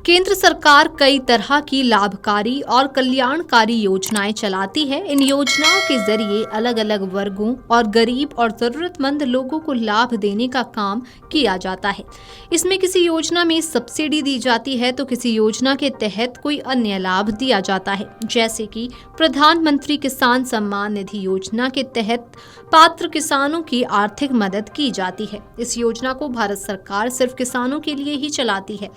केंद्र सरकार कई तरह की लाभकारी और कल्याणकारी योजनाएं चलाती है। इन योजनाओं के जरिए अलग अलग वर्गों और गरीब और जरूरतमंद लोगों को लाभ देने का काम किया जाता है। इसमें किसी योजना में सब्सिडी दी जाती है तो किसी योजना के तहत कोई अन्य लाभ दिया जाता है। जैसे कि प्रधानमंत्री किसान सम्मान निधि योजना के तहत पात्र किसानों की आर्थिक मदद की जाती है। इस योजना को भारत सरकार सिर्फ किसानों के लिए ही चलाती है,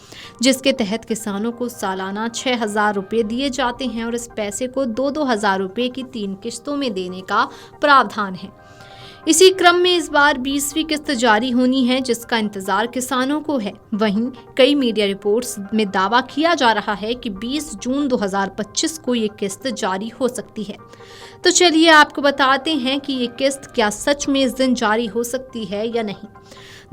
जिसके तहत किसानों को सालाना 6,000 रुपए दिए जाते हैं और इस पैसे को 2-2 हजार रुपए की 3 किस्तों में देने का प्रावधान है। इसी क्रम में इस बार 20वीं किस्त जारी होनी है, जिसका इंतजार किसानों को है। वहीं कई मीडिया रिपोर्ट्स में दावा किया जा रहा है कि 20 जून 2025 को ये किस्त जारी हो सकती है। तो चलिए आपको बताते हैं कि ये किस्त क्या सच में इस दिन जारी हो सकती है या नहीं।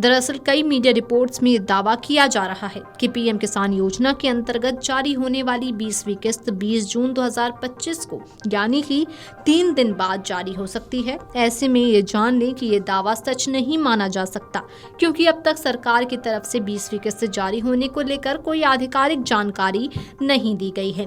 दरअसल कई मीडिया रिपोर्ट्स में दावा किया जा रहा है कि पीएम किसान योजना के अंतर्गत जारी होने वाली 20वीं किस्त 20 जून 2025 को यानी कि 3 दिन बाद जारी हो सकती है। ऐसे में ये जान लें कि ये दावा सच नहीं माना जा सकता, क्योंकि अब तक सरकार की तरफ से 20वीं किस्त जारी होने को लेकर कोई आधिकारिक जानकारी नहीं दी गई है।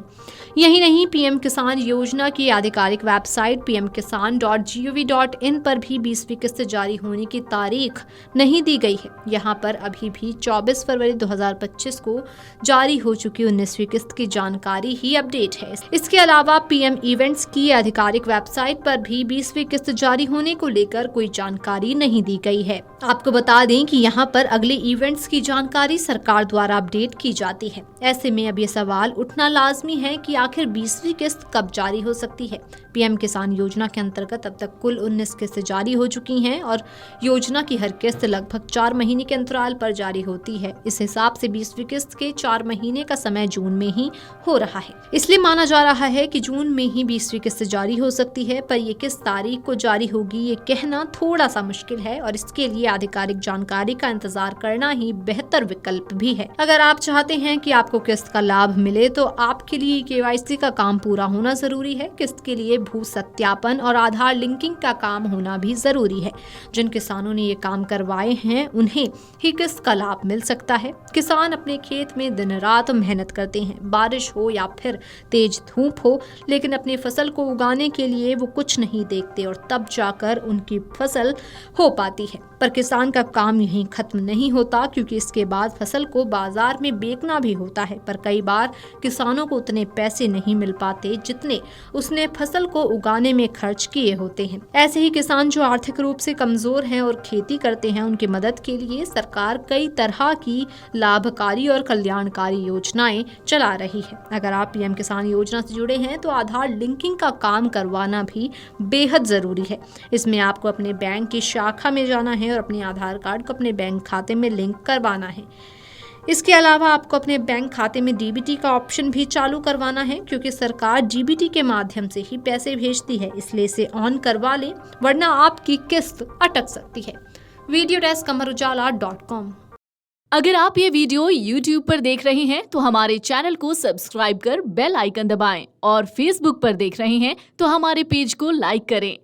यही नहीं, पीएम किसान योजना की आधिकारिक वेबसाइट pmkisan.gov.in पर भी 20वीं किस्त जारी होने की तारीख नहीं दी गई है। यहाँ पर अभी भी 24 फरवरी 2025 को जारी हो चुकी 19वीं किस्त की जानकारी ही अपडेट है। इसके अलावा पीएम इवेंट्स की आधिकारिक वेबसाइट पर भी 20वीं किस्त जारी होने को लेकर कोई जानकारी नहीं दी गई है। आपको बता दें कि यहाँ पर अगले इवेंट्स की जानकारी सरकार द्वारा अपडेट की जाती है। ऐसे में अब ये सवाल उठना लाजमी है कि आखिर 20वीं किस्त कब जारी हो सकती है। पीएम किसान योजना के अंतर्गत अब तक कुल 19 किस्तें जारी हो चुकी हैं और योजना की हर किस्त लगभग 4 महीने के अंतराल पर जारी होती है। इस हिसाब से 20वीं किस्त के 4 महीने का समय जून में ही हो रहा है। इसलिए माना जा रहा है कि जून में ही 20वीं किस्त जारी हो सकती है, पर ये किस तारीख को जारी होगी ये कहना थोड़ा सा मुश्किल है और इसके लिए आधिकारिक जानकारी का इंतजार करना ही बेहतर विकल्प भी है। अगर आप चाहते हैं कि आपको किस्त का लाभ मिले तो आपके लिए केवाईसी का काम पूरा होना जरूरी है। किस्त के लिए भू सत्यापन और आधार लिंकिंग का काम होना भी जरूरी है। जिन किसानों ने ये काम करवाए हैं उन्हें ही किस्त का लाभ मिल सकता है। किसान अपने खेत में दिन रात मेहनत करते हैं, बारिश हो या फिर तेज धूप हो, लेकिन अपनी फसल को उगाने के लिए वो कुछ नहीं देखते और तब जाकर उनकी फसल हो पाती है। पर किसान का काम यहीं खत्म नहीं होता, क्योंकि इसके बाद फसल को बाजार में बेचना भी होता है। पर कई बार किसानों को उतने पैसे नहीं मिल पाते जितने उसने फसल को उगाने में खर्च किए होते हैं। ऐसे ही किसान जो आर्थिक रूप से कमजोर हैं और खेती करते हैं, उनकी मदद के लिए सरकार कई तरह की लाभकारी और कल्याणकारी योजनाएं चला रही है। अगर आप पीएम किसान योजना से जुड़े हैं तो आधार लिंकिंग का काम करवाना भी बेहद जरूरी है। इसमें आपको अपने बैंक की शाखा में जाना है और अपने आधार कार्ड को अपने बैंक खाते में लिंक करवाना है। इसके अलावा आपको अपने बैंक खाते में डीबीटी का ऑप्शन भी चालू करवाना है, क्योंकि सरकार डीबीटी के माध्यम से ही पैसे भेजती है। इसलिए इसे ऑन करवा लें, वरना आपकी किस्त अटक सकती है। Video desk amarujala.com। अगर आप ये वीडियो YouTube पर देख रहे हैं तो हमारे चैनल को सब्सक्राइब कर बेल आइकन दबाएं और Facebook पर देख रहे हैं तो हमारे पेज को लाइक करें।